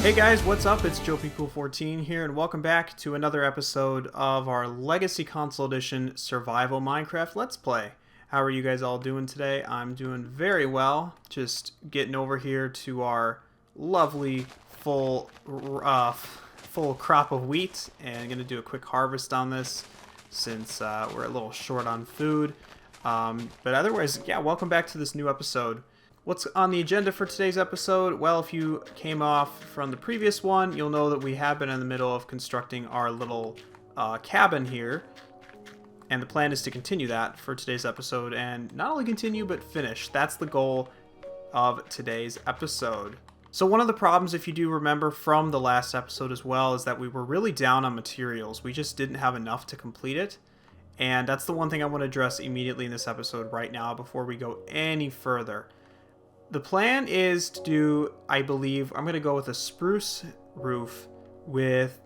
Hey guys, what's up? It's JoePCool14 here, and welcome back to another episode of our Legacy Console Edition Survival Minecraft Let's Play. How are you guys all doing today? I'm doing very well. Just getting over here to our lovely full crop of wheat, and going to do a quick harvest on this since we're a little short on food. But otherwise, yeah, welcome back to this new episode. What's on the agenda for today's episode? Well, if you came off from the previous one, you'll know that we have been in the middle of constructing our little cabin here. And the plan is to continue that for today's episode. And not only continue, but finish. That's the goal of today's episode. So one of the problems, if you do remember from the last episode as well, is that we were really down on materials. We just didn't have enough to complete it. And that's the one thing I want to address immediately in this episode right now before we go any further. The plan is to do, I believe, I'm going to go with a spruce roof with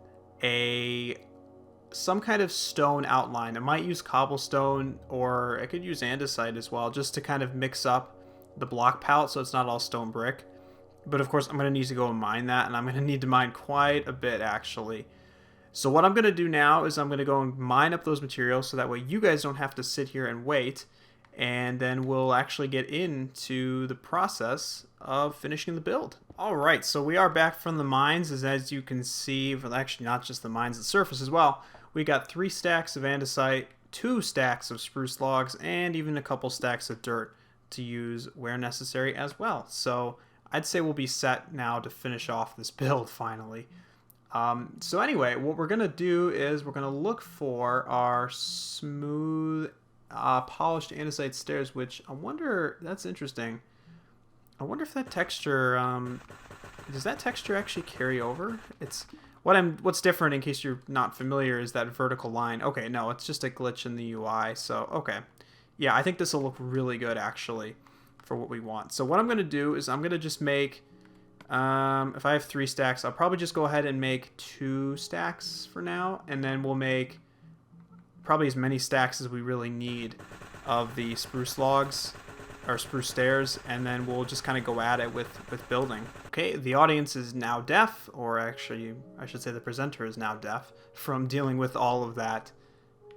some kind of stone outline. I might use cobblestone, or I could use andesite as well, just to kind of mix up the block palette so it's not all stone brick. But of course, I'm going to need to go and mine that, and I'm going to need to mine quite a bit, actually. So what I'm going to do now is I'm going to go and mine up those materials so that way you guys don't have to sit here and wait. And then we'll actually get into the process of finishing the build. Alright, so we are back from the mines, as you can see, well, actually not just the mines, the surface as well. We got 3 stacks of andesite, 2 stacks of spruce logs, and even a couple stacks of dirt to use where necessary as well. So I'd say we'll be set now to finish off this build finally. So anyway, what we're going to do is we're going to look for our smooth polished andesite stairs, which I wonder, that's interesting. I wonder if that texture, does that texture actually carry over? It's what's different, in case you're not familiar, is that vertical line. Okay, no, it's just a glitch in the UI. So okay, yeah, I think this will look really good actually for what we want. So what I'm gonna do is I'm gonna just make, if I have 3 stacks, I'll probably just go ahead and make 2 stacks for now, and then we'll make probably as many stacks as we really need of the spruce logs or spruce stairs, and then we'll just kind of go at it with building. Okay, the audience is now deaf, or actually I should say the presenter is now deaf from dealing with all of that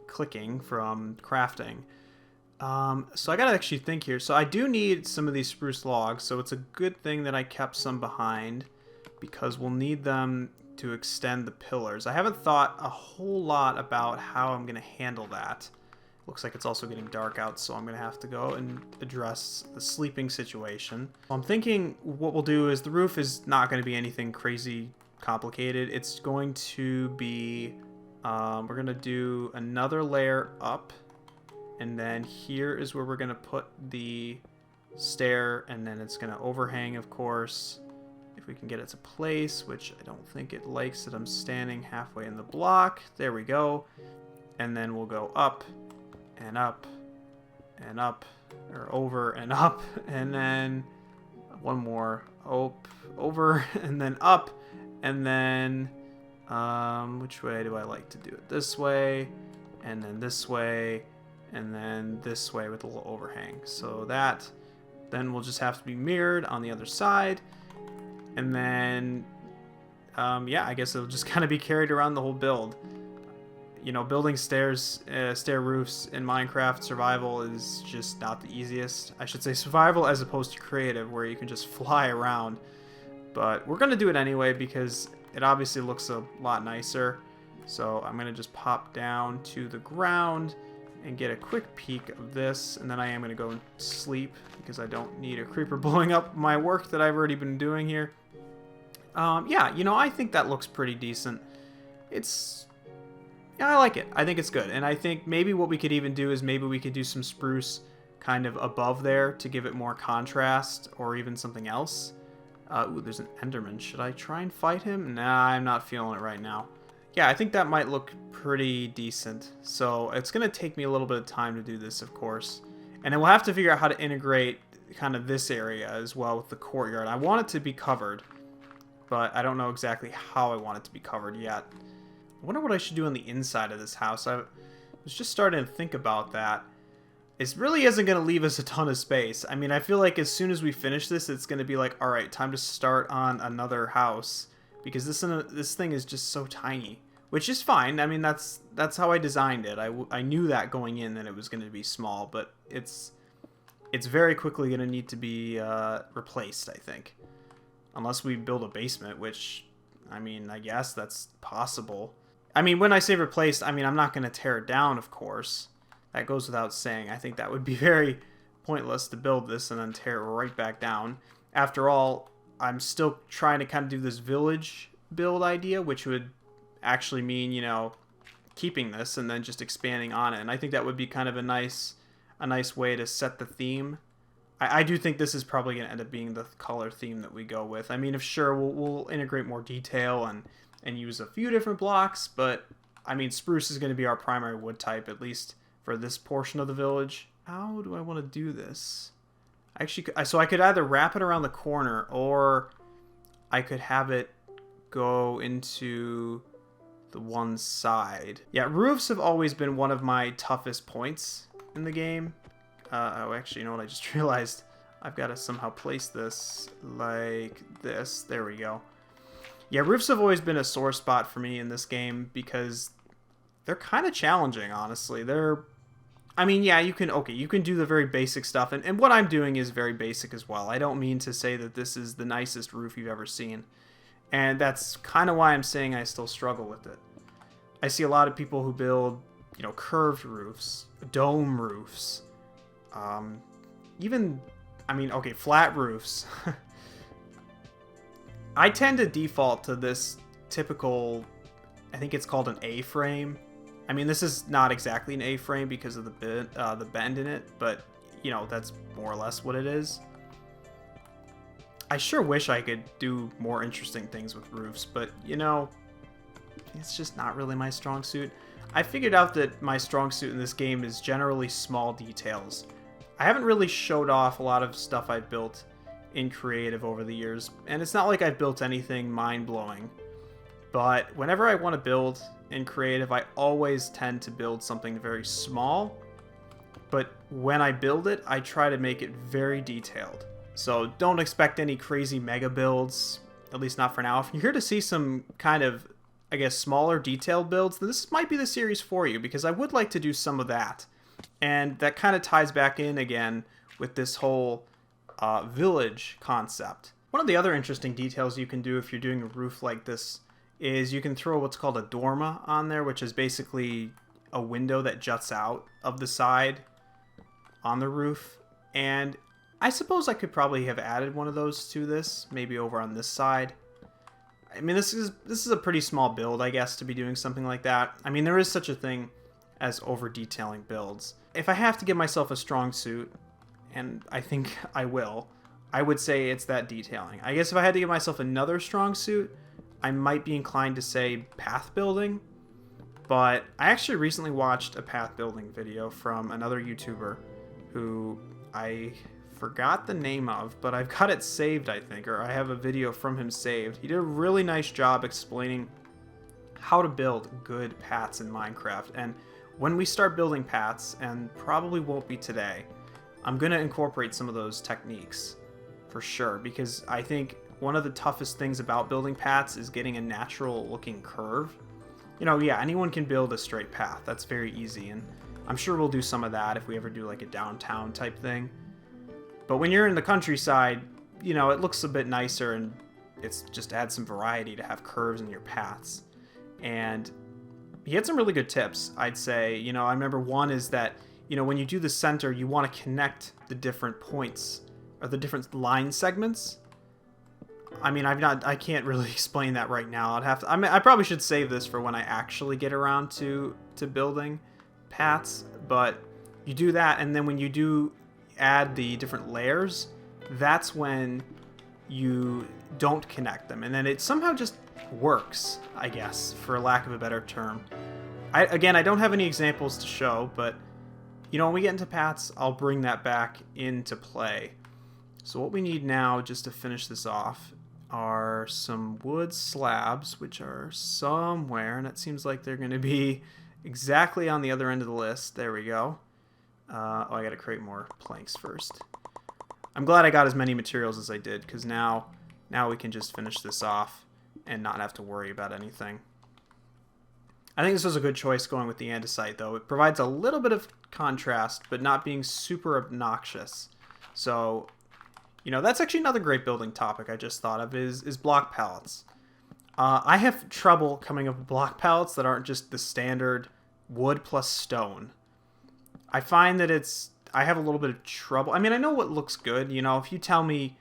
clicking from crafting. So I gotta actually think here. So I do need some of these spruce logs, so it's a good thing that I kept some behind because we'll need them to extend the pillars. I haven't thought a whole lot about how I'm going to handle that. Looks like it's also getting dark out, so I'm going to have to go and address the sleeping situation. I'm thinking what we'll do is the roof is not going to be anything crazy complicated. It's going to be, we're going to do another layer up, and then here is where we're going to put the stair, and then it's going to overhang, of course. If we can get it to place, which I don't think it likes that I'm standing halfway in the block. There we go. And then we'll go up and up and up, or over and up, and then one more over and then up, and then which way do I like to do it? This way, and then this way, and then this way with a little overhang. So that then will just have to be mirrored on the other side. And then, yeah, I guess it'll just kind of be carried around the whole build. You know, building stair roofs in Minecraft survival is just not the easiest. I should say survival as opposed to creative, where you can just fly around. But we're going to do it anyway because it obviously looks a lot nicer. So I'm going to just pop down to the ground and get a quick peek of this. And then I am going to go and sleep because I don't need a creeper blowing up my work that I've already been doing here. Yeah, you know, I think that looks pretty decent. Yeah, I like it. I think it's good. And I think maybe what we could even do is maybe we could do some spruce kind of above there to give it more contrast, or even something else. Ooh, there's an Enderman. Should I try and fight him? Nah, I'm not feeling it right now. Yeah, I think that might look pretty decent. So it's going to take me a little bit of time to do this, of course. And then we'll have to figure out how to integrate kind of this area as well with the courtyard. I want it to be covered, but I don't know exactly how I want it to be covered yet. I wonder what I should do on the inside of this house. I was just starting to think about that. It really isn't going to leave us a ton of space. I mean, I feel like as soon as we finish this, it's going to be like, all right, time to start on another house. because this thing is just so tiny, which is fine. I mean, that's how I designed it. I knew that going in that it was going to be small, but it's very quickly going to need to be replaced, I think. Unless we build a basement, which, I mean, I guess that's possible. I mean, when I say replaced, I mean, I'm not going to tear it down, of course. That goes without saying. I think that would be very pointless to build this and then tear it right back down. After all, I'm still trying to kind of do this village build idea, which would actually mean, you know, keeping this and then just expanding on it. And I think that would be kind of a nice way to set the theme. I do think this is probably going to end up being the color theme that we go with. I mean, if sure, we'll integrate more detail and use a few different blocks, but I mean, spruce is going to be our primary wood type, at least for this portion of the village. How do I want to do this? Actually, so I could either wrap it around the corner, or I could have it go into the one side. Yeah, roofs have always been one of my toughest points in the game. Oh, actually, you know what? I just realized I've got to somehow place this like this. There we go. Yeah, roofs have always been a sore spot for me in this game because they're kind of challenging, honestly. I mean, yeah, you can do the very basic stuff, and what I'm doing is very basic as well. I don't mean to say that this is the nicest roof you've ever seen, and that's kind of why I'm saying I still struggle with it. I see a lot of people who build, you know, curved roofs, dome roofs, even, I mean, okay, flat roofs. I tend to default to this typical, I think it's called an A-frame. I mean, this is not exactly an A-frame because of the bend in it, but, you know, that's more or less what it is. I sure wish I could do more interesting things with roofs, but, you know, it's just not really my strong suit. I figured out that my strong suit in this game is generally small details. I haven't really showed off a lot of stuff I've built in creative over the years, and it's not like I've built anything mind-blowing, but whenever I want to build in creative, I always tend to build something very small, but when I build it, I try to make it very detailed. So don't expect any crazy mega builds, at least not for now. If you're here to see some kind of, I guess, smaller detailed builds, then this might be the series for you, because I would like to do some of that. And that kind of ties back in again with this whole village concept. One of the other interesting details you can do if you're doing a roof like this is you can throw what's called a dormer on there, which is basically a window that juts out of the side on the roof. And I suppose I could probably have added one of those to this, maybe over on this side. I mean, this is a pretty small build, I guess, to be doing something like that. I mean, there is such a thing as over-detailing builds. If I have to give myself a strong suit, and I think I will, I would say it's that detailing. I guess if I had to give myself another strong suit, I might be inclined to say path building, but I actually recently watched a path building video from another YouTuber who I forgot the name of, but I've got it saved, I think, or I have a video from him saved. He did a really nice job explaining how to build good paths in Minecraft, and when we start building paths, and probably won't be today, I'm going to incorporate some of those techniques for sure, because I think one of the toughest things about building paths is getting a natural looking curve. You know, yeah, anyone can build a straight path. That's very easy, and I'm sure we'll do some of that if we ever do like a downtown type thing. But when you're in the countryside, you know, it looks a bit nicer, and it's just adds some variety to have curves in your paths. And he had some really good tips, I'd say. You know, I remember one is that, you know, when you do the center, you want to connect the different points or the different line segments. I mean, I can't really explain that right now. I probably should save this for when I actually get around to building paths, but you do that, and then when you do add the different layers, that's when you don't connect them, and then it somehow just works, I guess, for lack of a better term. I don't have any examples to show, but you know, when we get into paths, I'll bring that back into play. So what we need now, just to finish this off, are some wood slabs, which are somewhere, and it seems like they're going to be exactly on the other end of the list. There we go. Oh, I got to create more planks first. I'm glad I got as many materials as I did, because now we can just finish this off and not have to worry about anything. I think this was a good choice going with the andesite, though. It provides a little bit of contrast, but not being super obnoxious. So, you know, that's actually another great building topic I just thought of is block pallets. I have trouble coming up with block pallets that aren't just the standard wood plus stone. I find that I have a little bit of trouble. I mean, I know what looks good. You know, if you tell me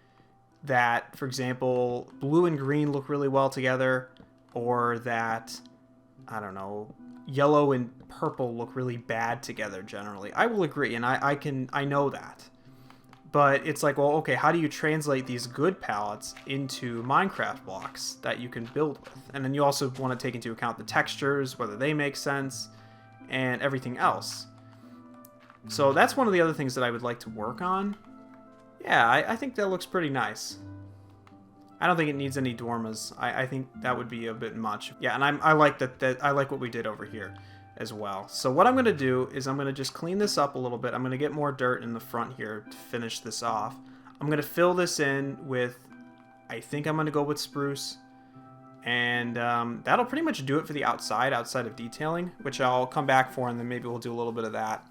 that, for example, blue and green look really well together, or that, I don't know, yellow and purple look really bad together generally, I will agree, and I know that. But it's like, well, okay, how do you translate these good palettes into Minecraft blocks that you can build with? And then you also want to take into account the textures, whether they make sense, and everything else. So that's one of the other things that I would like to work on. Yeah, I think that looks pretty nice. I don't think it needs any dormas. I think that would be a bit much. Yeah, and I like that I like what we did over here as well. So what I'm going to do is I'm going to just clean this up a little bit. I'm going to get more dirt in the front here to finish this off. I'm going to fill this in with, I think I'm going to go with spruce. And that'll pretty much do it for the outside of detailing, which I'll come back for, and then maybe we'll do a little bit of that.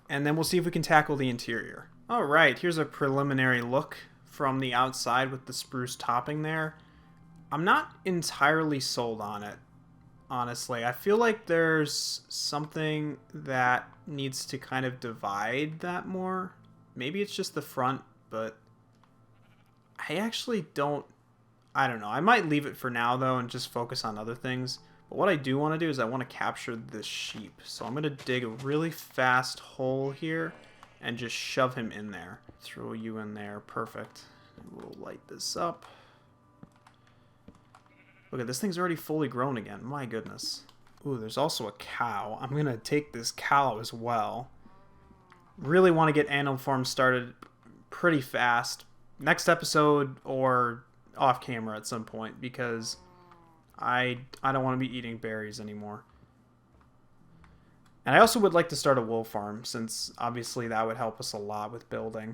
And then we'll see if we can tackle the interior. All right, here's a preliminary look from the outside with the spruce topping there. I'm not entirely sold on it, honestly. I feel like there's something that needs to kind of divide that more. Maybe it's just the front, but I actually don't... I don't know. I might leave it for now, though, and just focus on other things. But what I do want to do is I want to capture this sheep. So I'm going to dig a really fast hole here and just shove him in there. Throw you in there. Perfect. We'll light this up. Look at this thing's already fully grown again. My goodness. Ooh, there's also a cow. I'm going to take this cow as well. Really want to get animal farm started pretty fast. Next episode or off camera at some point, because I don't want to be eating berries anymore. And I also would like to start a wool farm, since obviously that would help us a lot with building.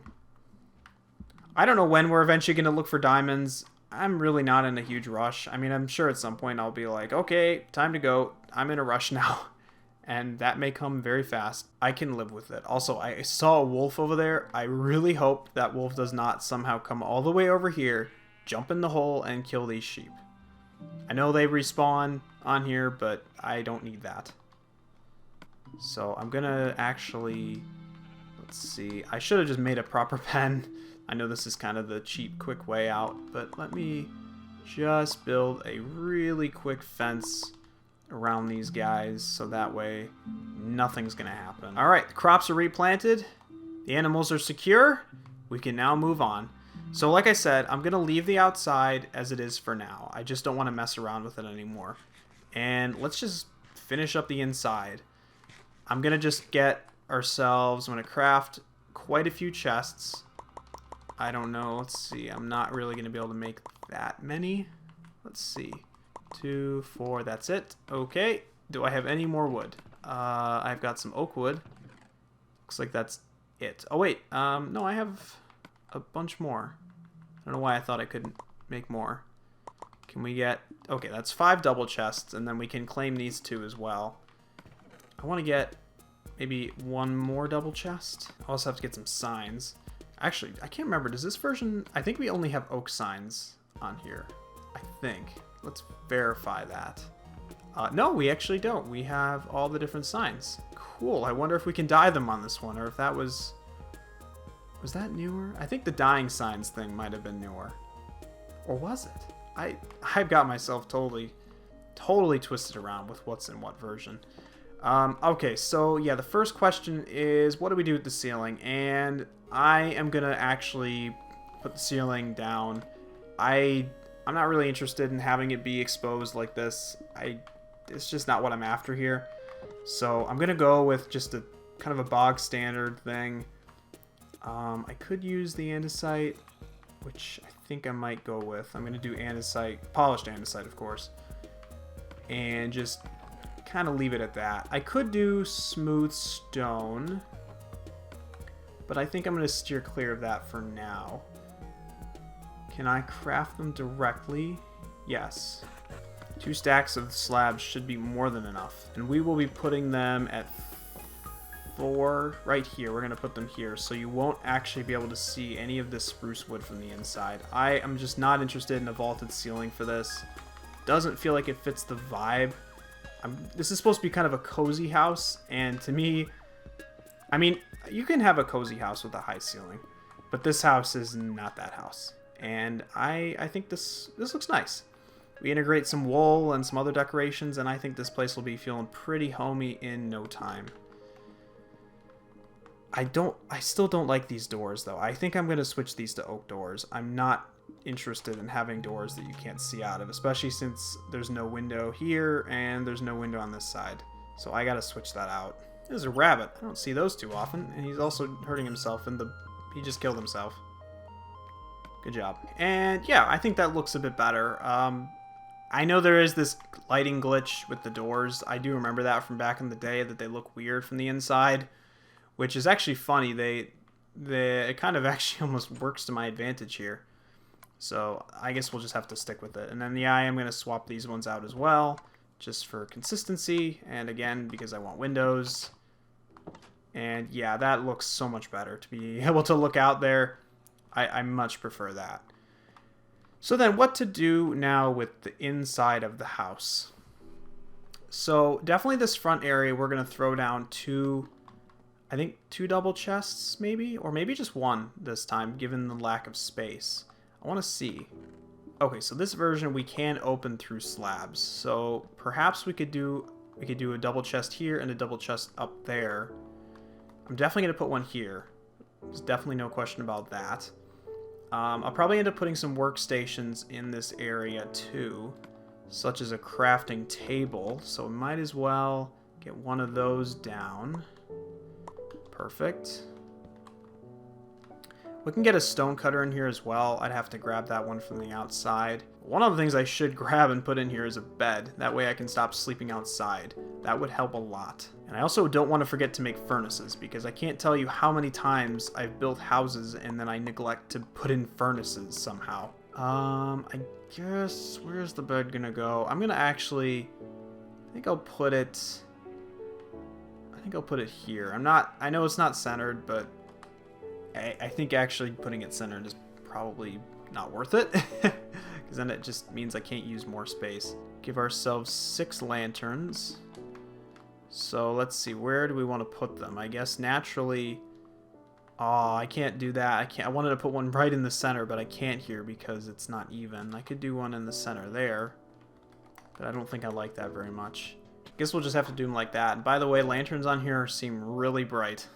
I don't know when we're eventually going to look for diamonds. I'm really not in a huge rush. I mean, I'm sure at some point I'll be like, okay, time to go. I'm in a rush now. And that may come very fast. I can live with it. Also, I saw a wolf over there. I really hope that wolf does not somehow come all the way over here, jump in the hole, and kill these sheep. I know they respawn on here, but I don't need that. So I'm gonna actually, let's see, I should have just made a proper pen. I know this is kind of the cheap, quick way out, but let me just build a really quick fence around these guys, so that way nothing's gonna happen. All right, the crops are replanted, the animals are secure, we can now move on. So like I said, I'm gonna leave the outside as it is for now. I just don't want to mess around with it anymore. And let's just finish up the inside. I'm gonna just get ourselves, I'm gonna craft quite a few chests. I don't know, let's see, I'm not really gonna be able to make that many. Let's see, 2, 4, that's it. Okay, do I have any more wood? I've got some oak wood. Looks like that's it. Oh wait, no, I have a bunch more. I don't know why I thought I couldn't make more. Can we get... Okay, that's 5 double chests, and then we can claim these 2 as well. I want to get maybe 1 more double chest. I also have to get some signs. Actually, I can't remember. Does this version... I think we only have oak signs on here. I think. Let's verify that. No, we actually don't. We have all the different signs. Cool. I wonder if we can dye them on this one, or if that was... Was that newer? I think the dyeing signs thing might have been newer. Or was it? I've got myself totally twisted around with what's in what version. Okay, so yeah, the first question is, what do we do with the ceiling? And I am going to actually put the ceiling down. I'm not really interested in having it be exposed like this. It's just not what I'm after here. So I'm going to go with just a kind of a bog standard thing. I could use the andesite, which I think I might go with. I'm going to do andesite, polished andesite, of course, and just kind of leave it at that. I could do smooth stone, but I think I'm going to steer clear of that for now. Can I craft them directly? Yes. 2 stacks of slabs should be more than enough. And we will be putting them at 4 right here. We're going to put them here, so you won't actually be able to see any of this spruce wood from the inside. I am just not interested in a vaulted ceiling for this. Doesn't feel like it fits the vibe. This is supposed to be kind of a cozy house, and to me, I mean, you can have a cozy house with a high ceiling, but this house is not that house. And I think this looks nice. We integrate some wool and some other decorations, and I think this place will be feeling pretty homey in no time. I still don't like these doors, though. I think I'm going to switch these to oak doors. I'm not interested in having doors that you can't see out of, especially since there's no window here and there's no window on this side. So I got to switch that out. There's a rabbit. I don't see those too often, and he's also hurting himself he just killed himself. Good job. And yeah, I think that looks a bit better. I know there is this lighting glitch with the doors. I do remember that from back in the day, that they look weird from the inside, which is actually funny. It kind of actually almost works to my advantage here. So I guess we'll just have to stick with it. And then I am going to swap these ones out as well, just for consistency, and again, because I want windows. And yeah, that looks so much better. To be able to look out there, I much prefer that. So then what to do now with the inside of the house? So definitely this front area, we're going to throw down I think two double chests maybe, or maybe just one this time, given the lack of space. I want to see. Okay, so this version we can open through slabs. So perhaps we could do a double chest here and a double chest up there. I'm definitely going to put one here. There's definitely no question about that. I'll probably end up putting some workstations in this area too, such as a crafting table. So we might as well get one of those down. Perfect. We can get a stone cutter in here as well. I'd have to grab that one from the outside. One of the things I should grab and put in here is a bed. That way I can stop sleeping outside. That would help a lot. And I also don't want to forget to make furnaces, because I can't tell you how many times I've built houses and then I neglect to put in furnaces somehow. I guess, where's the bed gonna go? I'm gonna actually, I think I'll put it here. I know it's not centered, but I think actually putting it centered is probably not worth it, because then it just means I can't use more space. Give ourselves 6 lanterns. So let's see, where do we want to put them? I guess naturally, oh, I can't do that. I wanted to put one right in the center, but I can't here because it's not even. I could do one in the center there, but I don't think I like that very much. I guess we'll just have to do them like that. And by the way, lanterns on here seem really bright.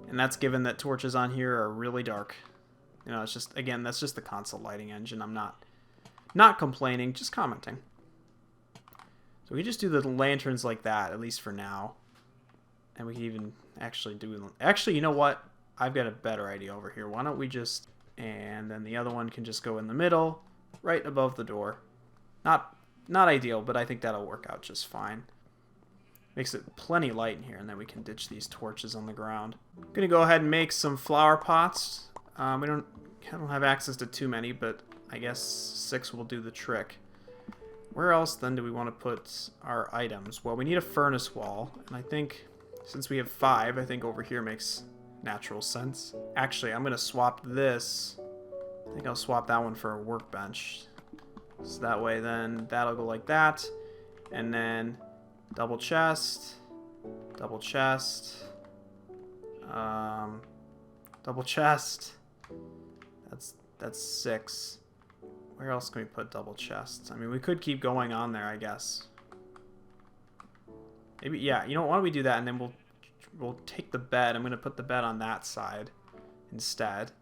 And that's given that torches on here are really dark. You know, it's just, again, that's just the console lighting engine. I'm not complaining, just commenting. So we just do the lanterns like that, at least for now. And we can even actually do... Actually, you know what? I've got a better idea over here. Why don't we just... And then the other one can just go in the middle, right above the door. Not ideal, but I think that'll work out just fine. Makes it plenty light in here, and then we can ditch these torches on the ground. I'm gonna go ahead and make some flower pots. I don't have access to too many, but I guess 6 will do the trick. Where else then do we want to put our items? Well, we need a furnace wall, and I think since we have 5, I think over here makes natural sense. Actually, I'm gonna swap this. I think I'll swap that one for a workbench. So that way then that'll go like that, and then double chest, double chest, double chest. That's 6. Where else can we put double chests? I mean, we could keep going on there, I guess. Maybe, yeah, you know what, why don't we do that, and then we'll take the bed. I'm going to put the bed on that side instead.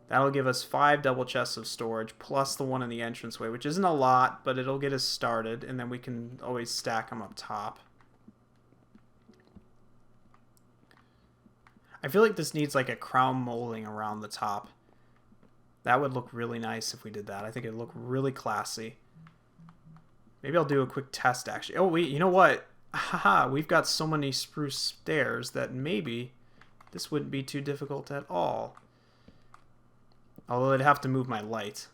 That'll give us 5 double chests of storage, plus the one in the entranceway, which isn't a lot, but it'll get us started, and then we can always stack them up top. I feel like this needs like a crown molding around the top. That would look really nice if we did that. I think it'd look really classy. Maybe I'll do a quick test, actually. Oh, wait, you know what? Haha, we've got so many spruce stairs that maybe this wouldn't be too difficult at all. Although I'd have to move my light.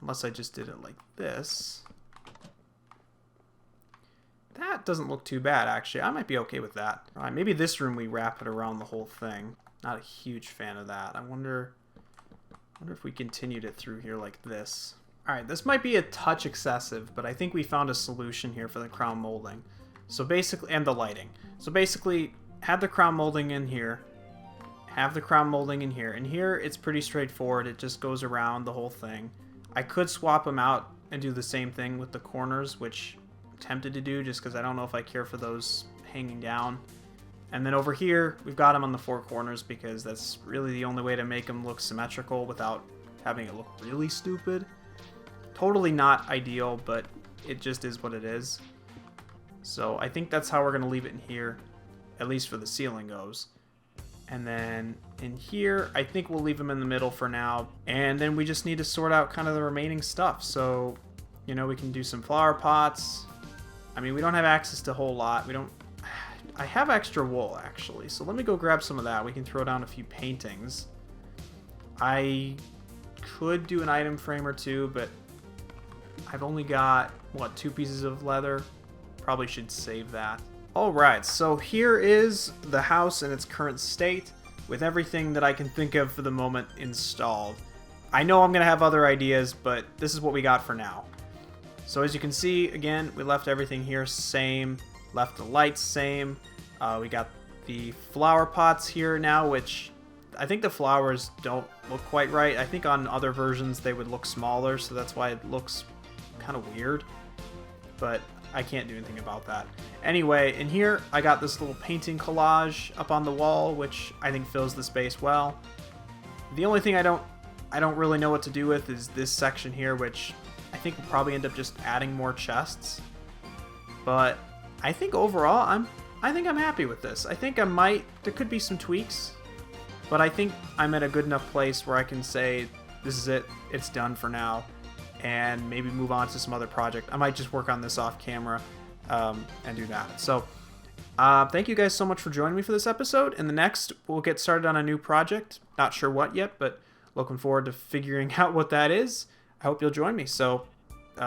unless I just did it like this. That doesn't look too bad, actually. I might be okay with that. All right, maybe this room we wrap it around the whole thing. Not a huge fan of that. I wonder if we continued it through here like this. All right, this might be a touch excessive, but I think we found a solution here for the crown molding. So basically, and the lighting. So basically, have the crown molding in here. Have the crown molding in here. And here, it's pretty straightforward. It just goes around the whole thing. I could swap them out and do the same thing with the corners, which I'm tempted to do just because I don't know if I care for those hanging down. And then over here, we've got them on the four corners because that's really the only way to make them look symmetrical without having it look really stupid. Totally not ideal, but it just is what it is. So I think that's how we're going to leave it in here, at least for the ceiling goes. And then in here, I think we'll leave them in the middle for now. And then we just need to sort out kind of the remaining stuff. So, you know, we can do some flower pots. I mean, we don't have access to a whole lot. I have extra wool, actually. So let me go grab some of that. We can throw down a few paintings. I could do an item frame or two, but I've only got, what, 2 pieces of leather? Probably should save that. Alright, so here is the house in its current state, with everything that I can think of for the moment installed. I know I'm going to have other ideas, but this is what we got for now. So as you can see, again, we left everything here same, left the lights same. We got the flower pots here now, which I think the flowers don't look quite right. I think on other versions they would look smaller, so that's why it looks kind of weird. But I can't do anything about that. Anyway, in here, I got this little painting collage up on the wall, which I think fills the space well. The only thing I don't really know what to do with is this section here, which I think we'll probably end up just adding more chests. But I think overall, I think I'm happy with this. I think there could be some tweaks, but I think I'm at a good enough place where I can say, this is it, it's done for now, and maybe move on to some other project. I might just work on this off camera and do that. So thank you guys so much for joining me for this episode. In the next, we'll get started on a new project. Not sure what yet, but looking forward to figuring out what that is. I hope you'll join me. So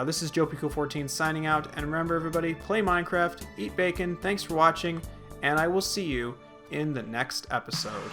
this is JoePico14 signing out. And remember, everybody, play Minecraft, eat bacon. Thanks for watching, and I will see you in the next episode.